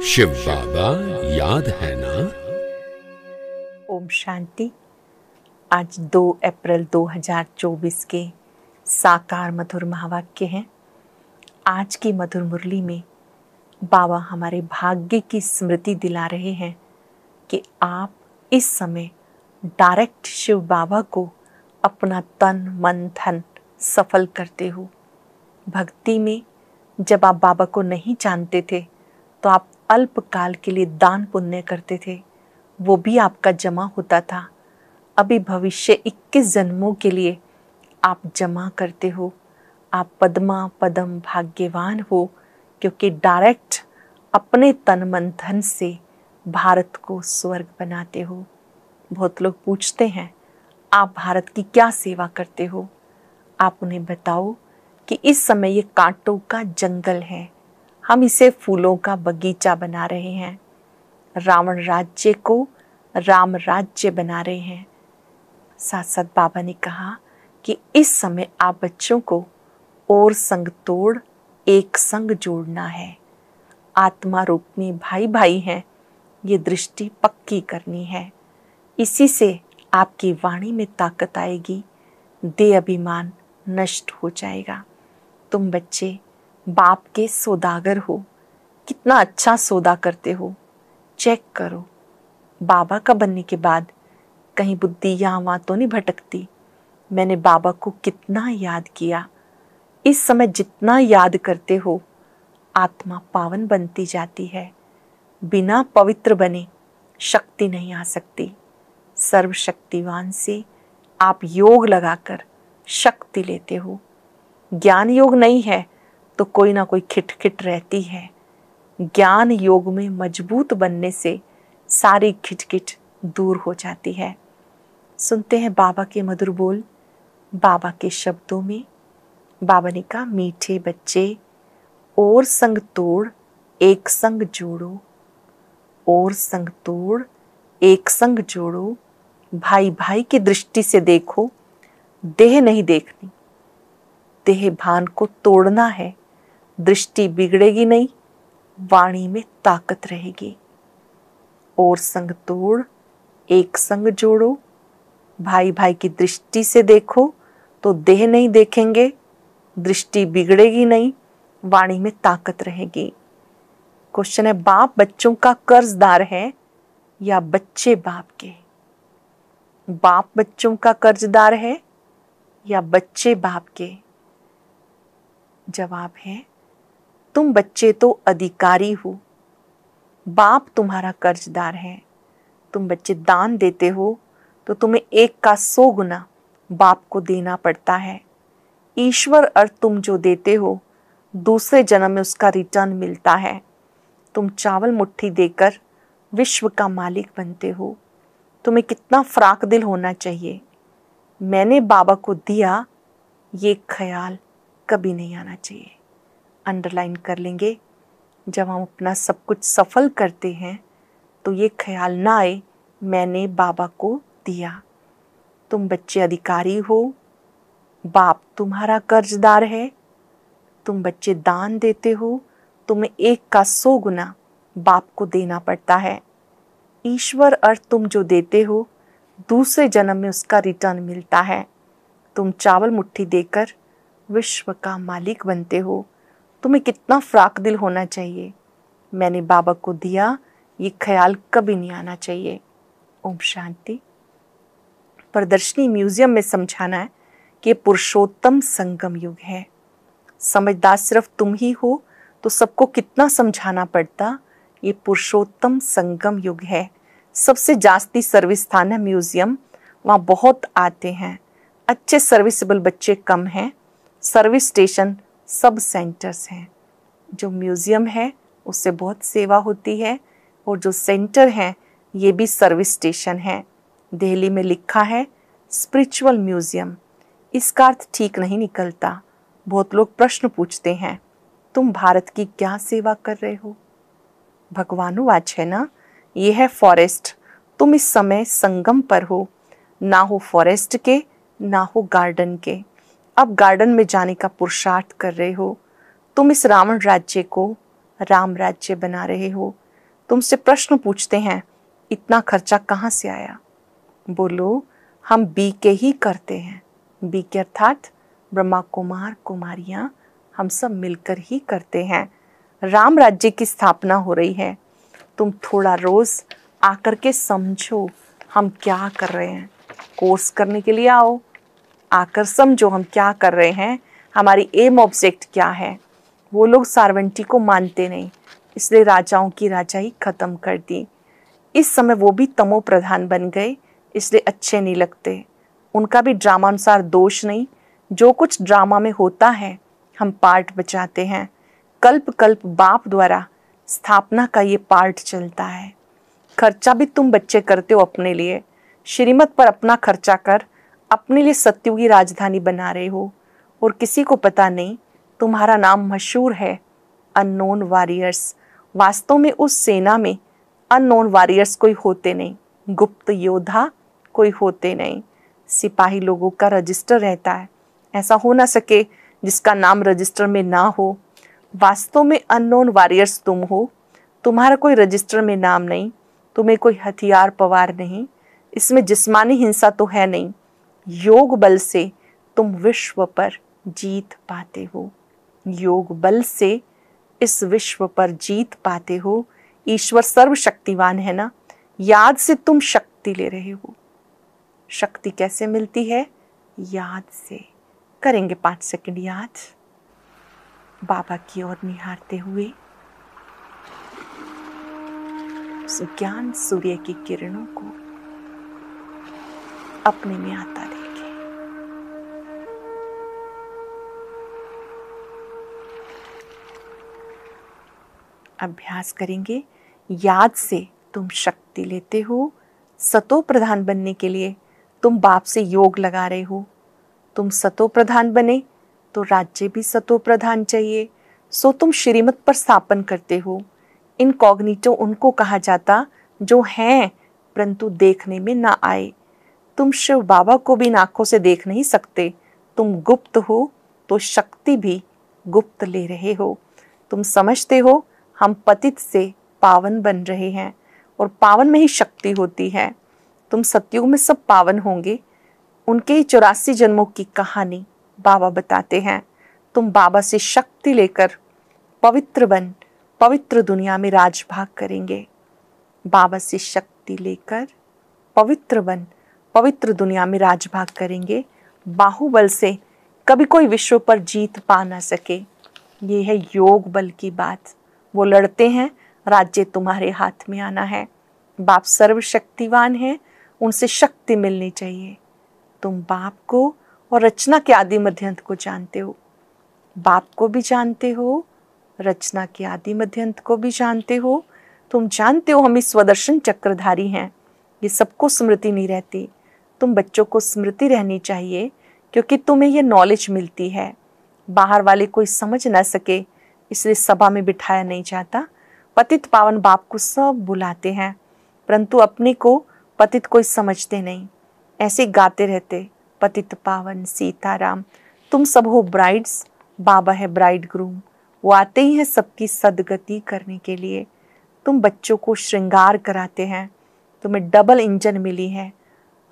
शिव बाबा याद है ना। ओम शांति। आज 2 अप्रैल 2024 के साकार मधुर महावाक्य हैं। आज की मधुर मुरली में बाबा हमारे भाग्य की स्मृति दिला रहे हैं कि आप इस समय डायरेक्ट शिव बाबा को अपना तन मन धन सफल करते हो। भक्ति में जब आप बाबा को नहीं जानते थे तो आप अल्पकाल के लिए दान पुण्य करते थे, वो भी आपका जमा होता था। अभी भविष्य 21 जन्मों के लिए आप जमा करते हो। आप पद्मा पदम भाग्यवान हो, क्योंकि डायरेक्ट अपने तन मन धन से भारत को स्वर्ग बनाते हो। बहुत लोग पूछते हैं आप भारत की क्या सेवा करते हो। आप उन्हें बताओ कि इस समय ये कांटों का जंगल है, हम इसे फूलों का बगीचा बना रहे हैं। रावण राज्य को राम राज्य बना रहे हैं। साथ साथ बाबा ने कहा कि इस समय आप बच्चों को और संग तोड़ एक संग जोड़ना है। आत्मा रूप में भाई भाई हैं, ये दृष्टि पक्की करनी है। इसी से आपकी वाणी में ताकत आएगी, देह अभिमान नष्ट हो जाएगा। तुम बच्चे बाप के सौदागर हो, कितना अच्छा सौदा करते हो। चेक करो, बाबा का बनने के बाद कहीं बुद्धि यहाँ वहाँ तो नहीं भटकती। मैंने बाबा को कितना याद किया। इस समय जितना याद करते हो आत्मा पावन बनती जाती है। बिना पवित्र बने शक्ति नहीं आ सकती। सर्वशक्तिवान से आप योग लगाकर शक्ति लेते हो। ज्ञान योग नहीं है तो कोई ना कोई खिटखिट रहती है। ज्ञान योग में मजबूत बनने से सारी खिटखिट दूर हो जाती है। सुनते हैं बाबा के मधुर बोल। बाबा के शब्दों में बाबा ने कहा, मीठे बच्चे और संग तोड़ एक संग जोड़ो, और संग तोड़ एक संग जोड़ो। भाई भाई की दृष्टि से देखो, देह नहीं देखनी। देह भान को तोड़ना है, दृष्टि बिगड़ेगी नहीं, वाणी में ताकत रहेगी। और संग तोड़ एक संग जोड़ो। भाई भाई की दृष्टि से देखो तो देह नहीं देखेंगे, दृष्टि बिगड़ेगी नहीं, वाणी में ताकत रहेगी। क्वेश्चन है, बाप बच्चों का कर्जदार है या बच्चे बाप के? बाप बच्चों का कर्जदार है या बच्चे बाप के? जवाब है, तुम बच्चे तो अधिकारी हो, बाप तुम्हारा कर्जदार है। तुम बच्चे दान देते हो तो तुम्हें 1 का 100 गुना बाप को देना पड़ता है। ईश्वर अर्थ तुम जो देते हो दूसरे जन्म में उसका रिटर्न मिलता है। तुम चावल मुट्ठी देकर विश्व का मालिक बनते हो। तुम्हें कितना फ्राक दिल होना चाहिए। मैंने बाबा को दिया, ये ख्याल कभी नहीं आना चाहिए। अंडरलाइन कर लेंगे। जब हम अपना सब कुछ सफल करते हैं तो ये ख्याल ना आए मैंने बाबा को दिया। तुम बच्चे अधिकारी हो, बाप तुम्हारा कर्जदार है। तुम बच्चे दान देते हो, तुम्हें 1 का 100 गुना बाप को देना पड़ता है। ईश्वर अर्थ तुम जो देते हो दूसरे जन्म में उसका रिटर्न मिलता है। तुम चावल मुट्ठी देकर विश्व का मालिक बनते हो। तुम्हें कितना फ्राक दिल होना चाहिए। मैंने बाबा को दिया, ये ख्याल कभी नहीं आना चाहिए। ओम शांति। प्रदर्शनी म्यूजियम में समझाना है कि पुरुषोत्तम संगम युग है। समझदार सिर्फ तुम ही हो तो सबको कितना समझाना पड़ता। ये पुरुषोत्तम संगम युग है। सबसे जास्ती सर्विस स्थान है म्यूजियम, वहाँ बहुत आते हैं। अच्छे सर्विसेबल बच्चे कम हैं। सर्विस स्टेशन सब सेंटर्स हैं। जो म्यूजियम है उससे बहुत सेवा होती है, और जो सेंटर हैं ये भी सर्विस स्टेशन है। दिल्ली में लिखा है स्पिरिचुअल म्यूजियम। इसका अर्थ ठीक नहीं निकलता। बहुत लोग प्रश्न पूछते हैं, तुम भारत की क्या सेवा कर रहे हो? भगवानुवाच है ना, ये है फॉरेस्ट। तुम इस समय संगम पर हो, ना हो फॉरेस्ट के ना हो गार्डन के। अब गार्डन में जाने का पुरुषार्थ कर रहे हो। तुम इस रावण राज्य को राम राज्य बना रहे हो। तुमसे प्रश्न पूछते हैं, इतना खर्चा कहाँ से आया? बोलो, हम बीके ही करते हैं। बीके अर्थात ब्रह्मा कुमार कुमारियां, हम सब मिलकर ही करते हैं। राम राज्य की स्थापना हो रही है। तुम थोड़ा रोज आकर के समझो हम क्या कर रहे हैं। कोर्स करने के लिए आओ, आकर समझो हम क्या कर रहे हैं, हमारी एम ऑब्जेक्ट क्या है। वो लोग सार्वंटी को मानते नहीं, इसलिए राजाओं की राजाई खत्म कर दी। इस समय वो भी तमो प्रधान बन गए, इसलिए अच्छे नहीं लगते। उनका भी ड्रामा अनुसार दोष नहीं। जो कुछ ड्रामा में होता है हम पार्ट बचाते हैं। कल्प कल्प बाप द्वारा स्थापना का ये पार्ट चलता है। खर्चा भी तुम बच्चे करते हो अपने लिए। श्रीमत पर अपना खर्चा कर अपने लिए सत्युग की राजधानी बना रहे हो, और किसी को पता नहीं तुम्हारा नाम मशहूर है, अननोन वॉरियर्स। वास्तव में उस सेना में अननोन वॉरियर्स कोई होते नहीं, गुप्त योद्धा कोई होते नहीं। सिपाही लोगों का रजिस्टर रहता है, ऐसा हो ना सके जिसका नाम रजिस्टर में ना हो। वास्तव में अननोन वॉरियर्स तुम हो। तुम्हारा कोई रजिस्टर में नाम नहीं, तुम्हें कोई हथियार पवार नहीं, इसमें जिस्मानी हिंसा तो है नहीं। योग बल से तुम विश्व पर जीत पाते हो। योग बल से इस विश्व पर जीत पाते हो। ईश्वर सर्वशक्तिवान है ना। याद से तुम शक्ति ले रहे हो। शक्ति कैसे मिलती है? याद से। करेंगे 5 सेकंड याद, बाबा की ओर निहारते हुए, उस ज्ञान सूर्य की किरणों को अपने में आता देखें। अभ्यास करेंगे। याद से तुम शक्ति लेते हो। सतो प्रधान बनने के लिए तुम बाप से योग लगा रहे हो। तुम सतो प्रधान बने तो राज्य भी सतो प्रधान चाहिए, सो तुम श्रीमत पर स्थापन करते हो। इनकॉग्निटो उनको कहा जाता जो हैं परंतु देखने में ना आए। तुम शिव बाबा को भी आंखों से देख नहीं सकते। तुम गुप्त हो तो शक्ति भी गुप्त ले रहे हो। तुम समझते हो हम पतित से पावन बन रहे हैं, और पावन में ही शक्ति होती है। तुम सतयुग में सब पावन होंगे। उनके ही 84 जन्मों की कहानी बाबा बताते हैं। तुम बाबा से शक्ति लेकर पवित्र बन पवित्र दुनिया में राजभाग करेंगे। बाबा से शक्ति लेकर पवित्र बन पवित्र दुनिया में राजभाग करेंगे। बाहुबल से कभी कोई विश्व पर जीत पा ना सके। ये है योग बल की बात। वो लड़ते हैं, राज्य तुम्हारे हाथ में आना है। बाप सर्वशक्तिवान है, उनसे शक्ति मिलनी चाहिए। तुम बाप को और रचना के आदि मध्यंत को जानते हो। बाप को भी जानते हो, रचना के आदि मध्यंत को भी जानते हो। तुम जानते हो हम इस स्वदर्शन चक्रधारी हैं। ये सबको स्मृति नहीं रहती। तुम बच्चों को स्मृति रहनी चाहिए, क्योंकि तुम्हें ये नॉलेज मिलती है। बाहर वाले कोई समझ ना सके, इसलिए सभा में बिठाया नहीं जाता। पतित पावन बाप को सब बुलाते हैं, परंतु अपने को पतित कोई समझते नहीं। ऐसे गाते रहते, पतित पावन सीताराम। तुम सब हो ब्राइड्स, बाबा है ब्राइड ग्रूम। वो आते ही हैं सबकी सदगति करने के लिए। तुम बच्चों को श्रृंगार कराते हैं। तुम्हें डबल इंजन मिली है।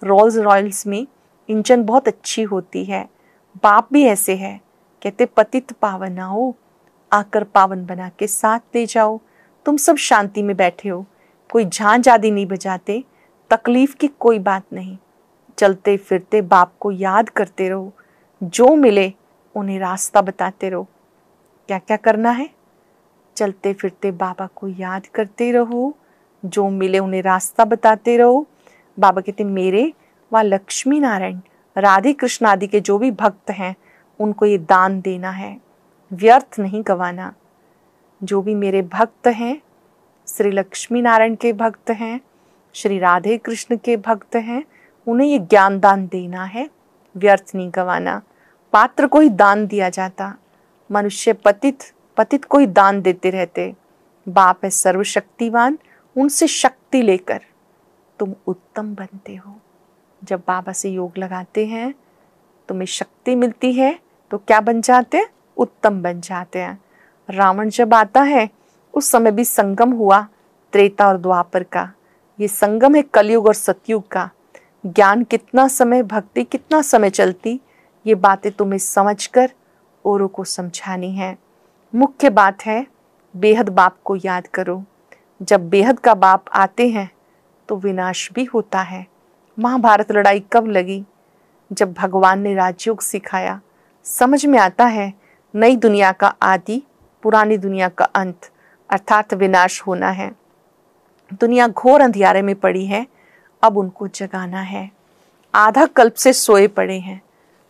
रोल्स रॉयल्स में इंजन बहुत अच्छी होती है। बाप भी ऐसे है, कहते पतित पावन आओ, आकर पावन बना के साथ ले जाओ। तुम सब शांति में बैठे हो, कोई झांझ आदि नहीं बजाते। तकलीफ की कोई बात नहीं। चलते फिरते बाप को याद करते रहो। जो मिले उन्हें रास्ता बताते रहो। क्या क्या करना है? चलते फिरते बाबा को याद करते रहो। जो मिले उन्हें रास्ता बताते रहो। बाबा कहते मेरे व लक्ष्मी नारायण राधे कृष्ण आदि के जो भी भक्त हैं उनको ये दान देना है, व्यर्थ नहीं गवाना। जो भी मेरे भक्त हैं, श्री लक्ष्मी नारायण के भक्त हैं, श्री राधे कृष्ण के भक्त हैं, उन्हें ये ज्ञान दान देना है, व्यर्थ नहीं गवाना। पात्र को ही दान दिया जाता। मनुष्य पतित को ही दान देते रहते। बाप है सर्वशक्तिवान, उनसे शक्ति लेकर तुम उत्तम बनते हो। जब बाबा से योग लगाते हैं तुम्हें शक्ति मिलती है, तो क्या बन जाते हैं? उत्तम बन जाते हैं। रावण जब आता है उस समय भी संगम हुआ, त्रेता और द्वापर का, ये संगम है कलयुग और सतयुग का। ज्ञान कितना समय, भक्ति कितना समय चलती, ये बातें तुम्हें समझकर औरों को समझानी है। मुख्य बात है बेहद बाप को याद करो। जब बेहद का बाप आते हैं तो विनाश भी होता है। महाभारत लड़ाई कब लगी? जब भगवान ने राजयोग सिखाया। समझ में आता है नई दुनिया का आदि, पुरानी दुनिया का अंत, अर्थात विनाश होना है। दुनिया घोर अंधियारे में पड़ी है, अब उनको जगाना है। आधा कल्प से सोए पड़े हैं,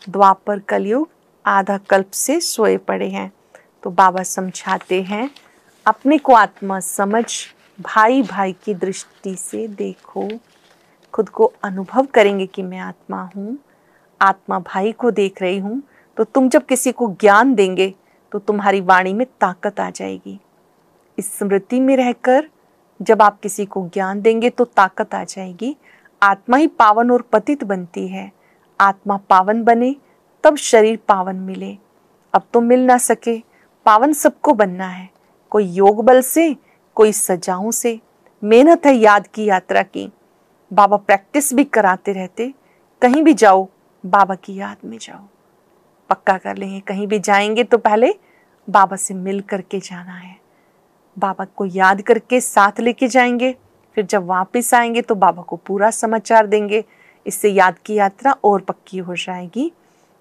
द्वापर कलयुग आधा कल्प से सोए पड़े हैं। तो बाबा समझाते हैं अपने को आत्मा समझ, भाई भाई की दृष्टि से देखो। खुद को अनुभव करेंगे कि मैं आत्मा हूँ, आत्मा भाई को देख रही हूँ। तो तुम जब किसी को ज्ञान देंगे तो तुम्हारी वाणी में ताकत आ जाएगी। इस स्मृति में रहकर जब आप किसी को ज्ञान देंगे तो ताकत आ जाएगी। आत्मा ही पावन और पतित बनती है। आत्मा पावन बने तब शरीर पावन मिले। अब तो मिल ना सके, पावन सबको बनना है, कोई योग बल से, कोई सजाओं से। मेहनत है याद की यात्रा की। बाबा प्रैक्टिस भी कराते रहते, कहीं भी जाओ बाबा की याद में जाओ। पक्का कर लेंगे, कहीं भी जाएंगे तो पहले बाबा से मिल करके जाना है। बाबा को याद करके साथ लेके जाएंगे, फिर जब वापस आएंगे तो बाबा को पूरा समाचार देंगे। इससे याद की यात्रा और पक्की हो जाएगी।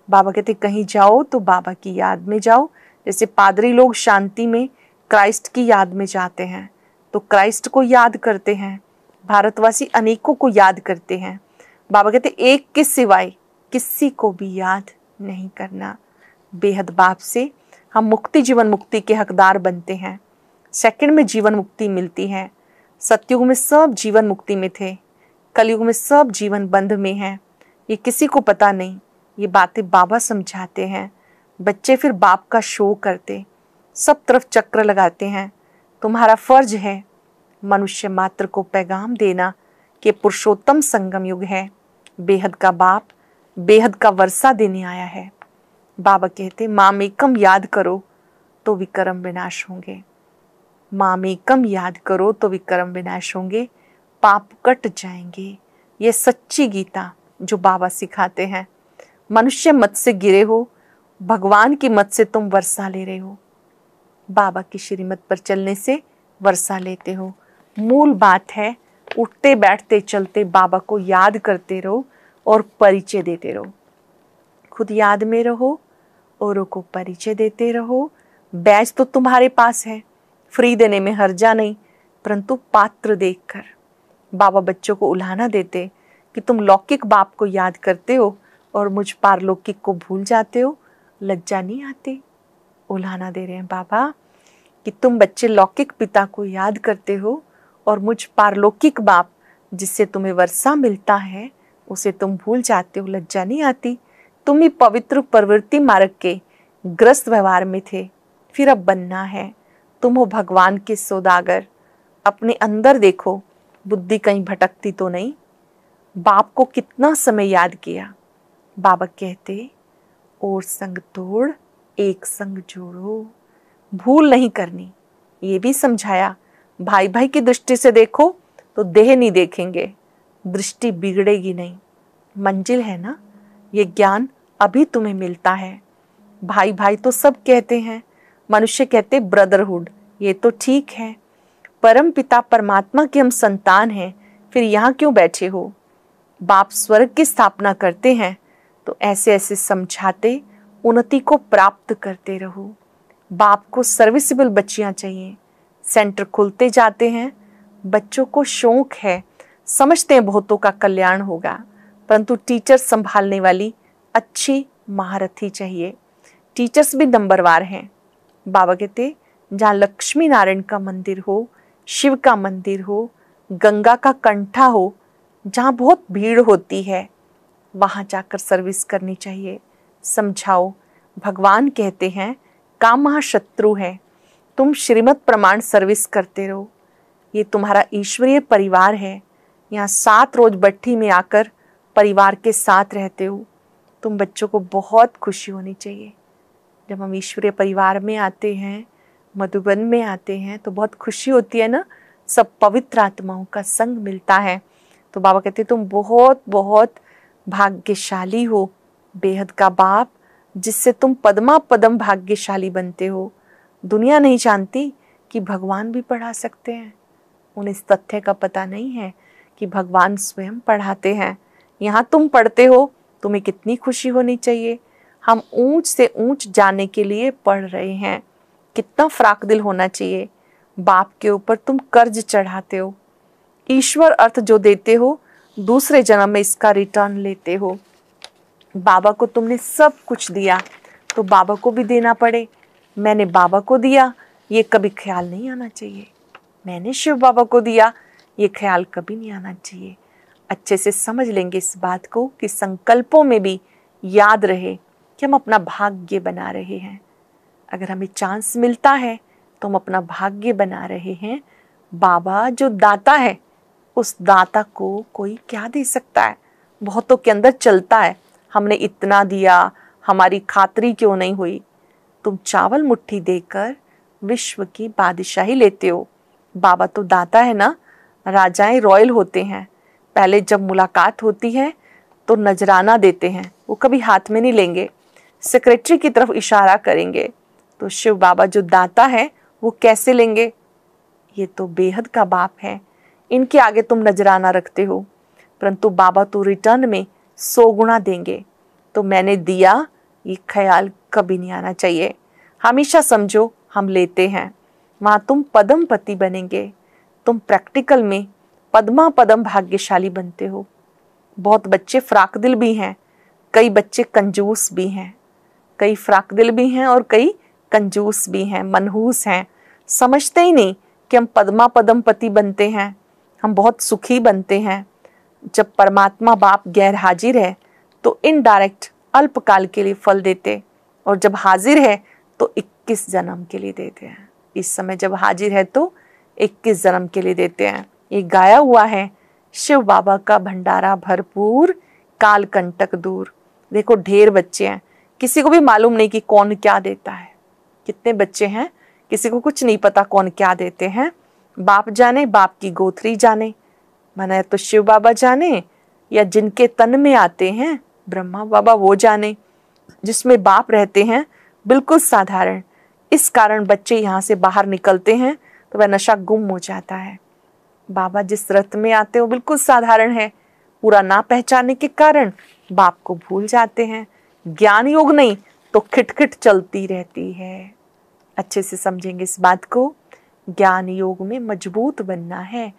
बाबा कहते कहीं जाओ तो बाबा की याद में जाओ। जैसे पादरी लोग शांति में क्राइस्ट की याद में जाते हैं तो क्राइस्ट को याद करते हैं। भारतवासी अनेकों को याद करते हैं। बाबा कहते एक के सिवाय किसी को भी याद नहीं करना। बेहद बाप से हम मुक्ति, जीवन मुक्ति के हकदार बनते हैं। सेकंड में जीवन मुक्ति मिलती है। सतयुग में सब जीवन मुक्ति में थे, कलयुग में सब जीवन बंध में हैं। ये किसी को पता नहीं, ये बातें बाबा समझाते हैं। बच्चे फिर बाप का शो करते, सब तरफ चक्र लगाते हैं। तुम्हारा फर्ज है मनुष्य मात्र को पैगाम देना कि पुरुषोत्तम संगम युग है। बेहद का बाप बेहद का वर्षा देने आया है। बाबा कहते मामेकम याद करो तो विक्रम विनाश होंगे। मामेकम याद करो तो विक्रम विनाश होंगे, पाप कट जाएंगे। ये सच्ची गीता जो बाबा सिखाते हैं। मनुष्य मत से गिरे हो, भगवान की मत से तुम वर्षा ले रहे हो। बाबा की श्रीमत पर चलने से वर्षा लेते हो। मूल बात है उठते बैठते चलते बाबा को याद करते रहो और परिचय देते रहो। खुद याद में रहो, औरों को परिचय देते रहो। बैच तो तुम्हारे पास है, फ्री देने में हर्जा नहीं, परंतु पात्र देखकर। बाबा बच्चों को उल्हाना देते कि तुम लौकिक बाप को याद करते हो और मुझ पारलौकिक को भूल जाते हो, लज्जा नहीं आती? उल्हाना दे रहे हैं बाबा कि तुम बच्चे लौकिक पिता को याद करते हो और मुझ पारलौकिक बाप जिससे तुम्हें वर्षा मिलता है उसे तुम भूल जाते हो, लज्जा नहीं आती? तुम ही पवित्र प्रवृत्ति मार्ग के ग्रस्त व्यवहार में थे, फिर अब बनना है। तुम हो भगवान के सौदागर। अपने अंदर देखो, बुद्धि कहीं भटकती तो नहीं? बाप को कितना समय याद किया। बाबा कहते और संग तोड़ एक संग जोड़ो, भूल नहीं करनी। ये भी समझाया भाई भाई की दृष्टि से देखो तो देह नहीं देखेंगे, दृष्टि बिगड़ेगी नहीं। मंजिल है ना, ये ज्ञान अभी तुम्हें मिलता है। भाई भाई तो सब कहते हैं, मनुष्य कहते ब्रदरहुड, ये तो ठीक है। परम पिता परमात्मा के हम संतान हैं, फिर यहाँ क्यों बैठे हो? बाप स्वर्ग की स्थापना करते हैं तो ऐसे ऐसे समझाते उन्नति को प्राप्त करते रहो। बाप को सर्विसेबल बच्चियां चाहिए। सेंटर खुलते जाते हैं, बच्चों को शौक है, समझते हैं बहुतों का कल्याण होगा, परंतु टीचर संभालने वाली अच्छी महारथी चाहिए। टीचर्स भी नंबरवार हैं। बाबा कहते जहाँ लक्ष्मी नारायण का मंदिर हो, शिव का मंदिर हो, गंगा का कंठा हो, जहाँ बहुत भीड़ होती है वहाँ जाकर सर्विस करनी चाहिए। समझाओ, भगवान कहते हैं काम महाशत्रु है, तुम श्रीमत प्रमाण सर्विस करते रहो। ये तुम्हारा ईश्वरीय परिवार है। यहाँ 7 रोज भट्ठी में आकर परिवार के साथ रहते हो। तुम बच्चों को बहुत खुशी होनी चाहिए। जब हम ईश्वरीय परिवार में आते हैं, मधुबन में आते हैं तो बहुत खुशी होती है ना। सब पवित्र आत्माओं का संग मिलता है। तो बाबा कहते तुम बहुत बहुत भाग्यशाली हो, बेहद का बाप, जिससे तुम पदमा पदम भाग्यशाली बनते हो। दुनिया नहीं जानती कि भगवान भी पढ़ा सकते हैं। उन्हें इस तथ्य का पता नहीं है कि भगवान स्वयं पढ़ाते हैं। यहाँ तुम पढ़ते हो, तुम्हें कितनी खुशी होनी चाहिए। हम ऊंच से ऊंच जाने के लिए पढ़ रहे हैं। कितना फ्राक दिल होना चाहिए। बाप के ऊपर तुम कर्ज चढ़ाते हो। ईश्वर अर्थ जो देते हो, दूसरे जन्म में इसका रिटर्न लेते हो। बाबा को तुमने सब कुछ दिया, तो बाबा को भी देना पड़े। मैंने बाबा को दिया, ये कभी ख्याल नहीं आना चाहिए। मैंने शिव बाबा को दिया, ये ख्याल कभी नहीं आना चाहिए। अच्छे से समझ लेंगे इस बात को कि संकल्पों में भी याद रहे कि हम अपना भाग्य बना रहे हैं। अगर हमें चांस मिलता है तो हम अपना भाग्य बना रहे हैं। बाबा जो दाता है, उस दाता को कोई क्या दे सकता है। बहुतों के अंदर चलता है, हमने इतना दिया, हमारी खातरी क्यों नहीं हुई। तुम चावल मुट्ठी देकर विश्व की बादशाही लेते हो। बाबा तो दाता है ना। राजाएं रॉयल होते हैं। पहले जब मुलाकात होती है तो नजराना देते हैं, वो कभी हाथ में नहीं लेंगे, सेक्रेटरी की तरफ इशारा करेंगे। तो शिव बाबा जो दाता है वो कैसे लेंगे। ये तो बेहद का बाप है, इनके आगे तुम नजराना रखते हो। परंतु बाबा तो रिटर्न में 100 गुना देंगे। तो मैंने दिया, ये ख्याल कभी नहीं आना चाहिए। हमेशा समझो हम लेते हैं, वहां तुम पदम पति बनेंगे। तुम प्रैक्टिकल में पद्मा पदम भाग्यशाली बनते हो। बहुत बच्चे फ्राक दिल भी हैं, कई बच्चे कंजूस भी हैं। कई फ्राक दिल भी हैं और कई कंजूस भी हैं, मनहूस हैं। समझते ही नहीं कि हम पद्मा पदम पति बनते हैं, हम बहुत सुखी बनते हैं। जब परमात्मा बाप गैर हाजिर है तो इनडायरेक्ट अल्पकाल के लिए फल देते, और जब हाजिर है तो 21 जन्म के लिए देते हैं। इस समय जब हाजिर है तो 21 जन्म के लिए देते हैं। ये गाया हुआ है, शिव बाबा का भंडारा भरपूर, काल कंटक दूर। देखो ढेर बच्चे हैं, किसी को भी मालूम नहीं कि कौन क्या देता है। कितने बच्चे हैं, किसी को कुछ नहीं पता कौन क्या देते हैं। बाप जाने, बाप की गोथरी जाने, माना तो शिव बाबा जाने, या जिनके तन में आते हैं ब्रह्मा बाबा वो जाने। जिसमें बाप रहते हैं बिल्कुल साधारण। इस कारण बच्चे यहाँ से बाहर निकलते हैं तो वह नशा गुम हो जाता है। बाबा जिस रथ में आते हैं वो बिल्कुल साधारण है, पूरा ना पहचानने के कारण बाप को भूल जाते हैं। ज्ञान योग नहीं तो खिटखिट चलती रहती है। अच्छे से समझेंगे इस बात को। ज्ञान योग में मजबूत बनना है,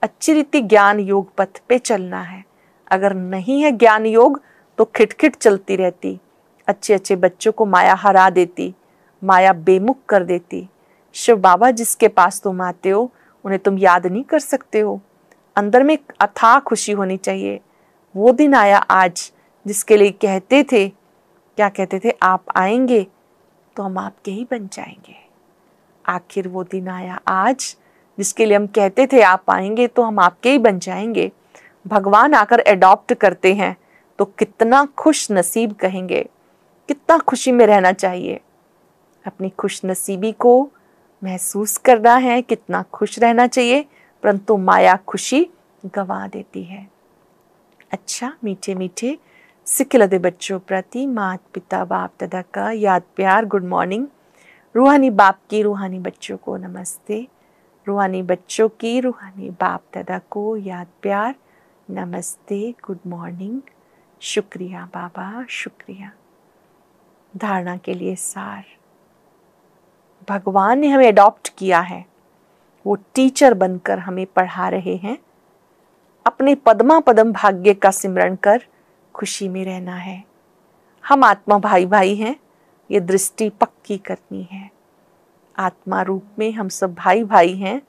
अच्छी रीति ज्ञान योग पथ पे चलना है। अगर नहीं है ज्ञान योग तो खिटखिट चलती रहती। अच्छे अच्छे बच्चों को माया हरा देती, माया बेमुख कर देती। शिव बाबा जिसके पास तुम आते हो उन्हें तुम याद नहीं कर सकते हो। अंदर में एक अथाह खुशी होनी चाहिए। वो दिन आया आज जिसके लिए कहते थे, क्या कहते थे, आप आएंगे तो हम आपके ही बन जाएंगे। आखिर वो दिन आया आज जिसके लिए हम कहते थे आप आएंगे तो हम आपके ही बन जाएंगे। भगवान आकर एडॉप्ट करते हैं तो कितना खुश नसीब कहेंगे। कितना खुशी में रहना चाहिए। अपनी खुश नसीबी को महसूस करना है, कितना खुश रहना चाहिए। परंतु माया खुशी गवा देती है। अच्छा, मीठे मीठे सिखलदे बच्चों प्रति माता पिता बाप दादा का याद प्यार गुड मॉर्निंग। रूहानी बाप की रूहानी बच्चों को नमस्ते। रूहानी बच्चों की रूहानी बाप दादा को याद प्यार नमस्ते, गुड मॉर्निंग। शुक्रिया बाबा, शुक्रिया। धारणा के लिए सार, भगवान ने हमें अडॉप्ट किया है, वो टीचर बनकर हमें पढ़ा रहे हैं। अपने पद्मा पदम भाग्य का सिमरण कर खुशी में रहना है। हम आत्मा भाई भाई हैं, ये दृष्टि पक्की करनी है। आत्मा रूप में हम सब भाई भाई हैं,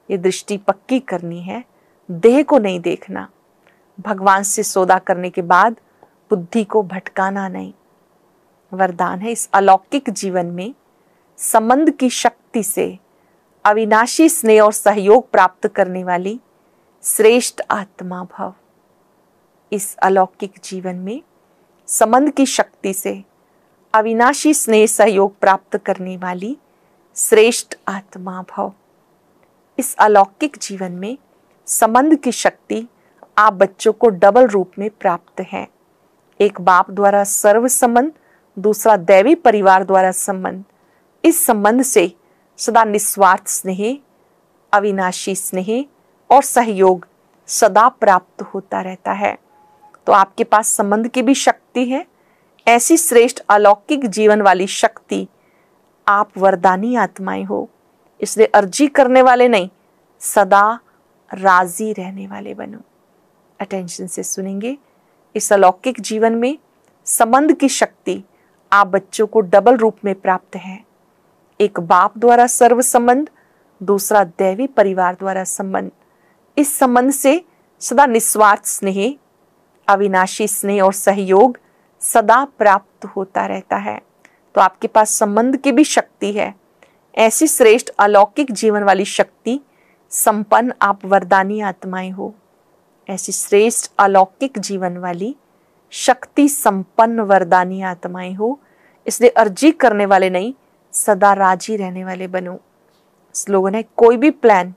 ये दृष्टि पक्की करनी है। देह को नहीं देखना। भगवान से सौदा करने के बाद बुद्धि को भटकाना नहीं। वरदान है इस अलौकिक जीवन में संबंध की शक्ति से अविनाशी स्नेह और सहयोग प्राप्त करने वाली श्रेष्ठ आत्मा भव। इस अलौकिक जीवन में संबंध की शक्ति से अविनाशी स्नेह सहयोग प्राप्त करने वाली श्रेष्ठ आत्मा भव। इस अलौकिक जीवन में संबंध की शक्ति आप बच्चों को डबल रूप में प्राप्त है। एक बाप द्वारा सर्व संबंध, दूसरा दैवी परिवार द्वारा संबंध। इस संबंध से सदा निस्वार्थ स्नेह, अविनाशी स्नेह और सहयोग सदा प्राप्त होता रहता है। तो आपके पास संबंध की भी शक्ति है। ऐसी श्रेष्ठ अलौकिक जीवन वाली शक्ति, आप वरदानी आत्माएं हो, इसलिए अर्जी करने वाले नहीं, सदा राजी रहने वाले बनो। अटेंशन से सुनेंगे। इस अलौकिक जीवन में संबंध की शक्ति आप बच्चों को डबल रूप में प्राप्त है। एक बाप द्वारा सर्व संबंध, दूसरा दैवी परिवार द्वारा संबंध। इस संबंध से सदा निस्वार्थ स्नेह, अविनाशी स्नेह और सहयोग सदा प्राप्त होता रहता है। तो आपके पास संबंध की भी शक्ति है। ऐसी श्रेष्ठ अलौकिक जीवन वाली शक्ति संपन्न आप वरदानी आत्माएं हो। ऐसी श्रेष्ठ अलौकिक जीवन वाली शक्ति संपन्न वरदानी आत्माएं हो, इसलिए अर्जी करने वाले नहीं, सदा राजी रहने वाले बनो। स्लोगन है, कोई भी प्लान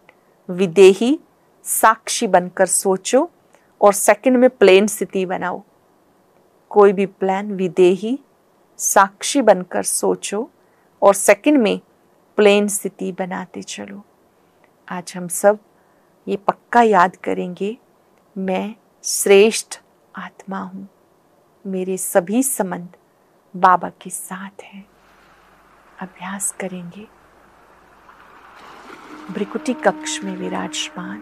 विदेही साक्षी बनकर सोचो और सेकंड में प्लेन स्थिति बनाओ। कोई भी प्लान विदेही साक्षी बनकर सोचो और सेकंड में प्लेन स्थिति बनाते चलो। आज हम सब ये पक्का याद करेंगे, मैं श्रेष्ठ आत्मा हूँ, मेरे सभी संबंध बाबा के साथ हैं। अभ्यास करेंगे। भ्रिकुटी कक्ष में विराजमान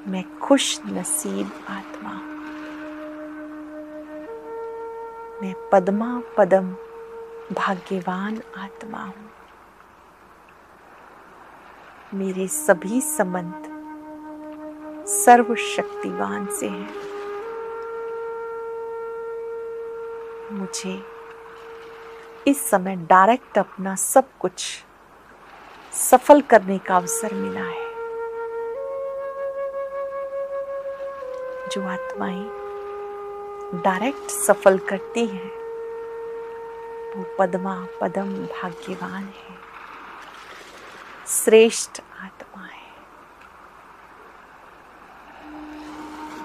मैं खुश नसीब आत्मा हूँ। मैं पद्मा पदम भाग्यवान आत्मा हूँ। मेरे सभी संबंध सर्वशक्तिवान से हैं। मुझे इस समय डायरेक्ट अपना सब कुछ सफल करने का अवसर मिला है। जो आत्माएं डायरेक्ट सफल करती हैं वो पद्मा पदम भाग्यवान है, श्रेष्ठ आत्मा है।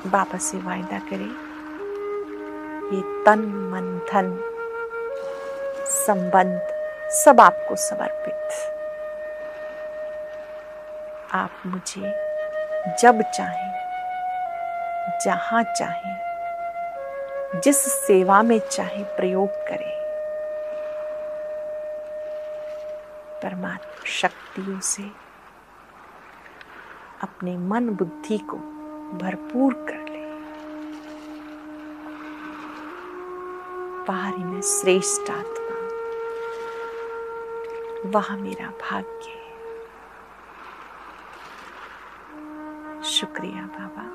बाबा से वायदा करें, ये तन मन धन संबंध सब आपको समर्पित। आप मुझे जब चाहें, जहां चाहें, जिस सेवा में चाहे प्रयोग करें। परमात्मा शक्तियों से अपने मन बुद्धि को भरपूर कर ले। बाहरी में श्रेष्ठ आत्मा, वह मेरा भाग्य है। शुक्रिया बाबा,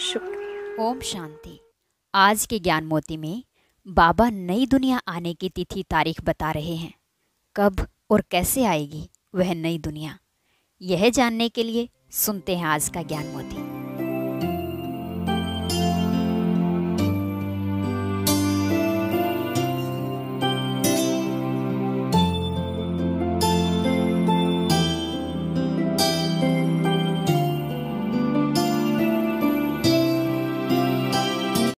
शुक्रिया। ओम शांति। आज के ज्ञान मोती में बाबा नई दुनिया आने की तिथि तारीख बता रहे हैं। कब और कैसे आएगी वह नई दुनिया, यह जानने के लिए सुनते हैं आज का ज्ञान मोती।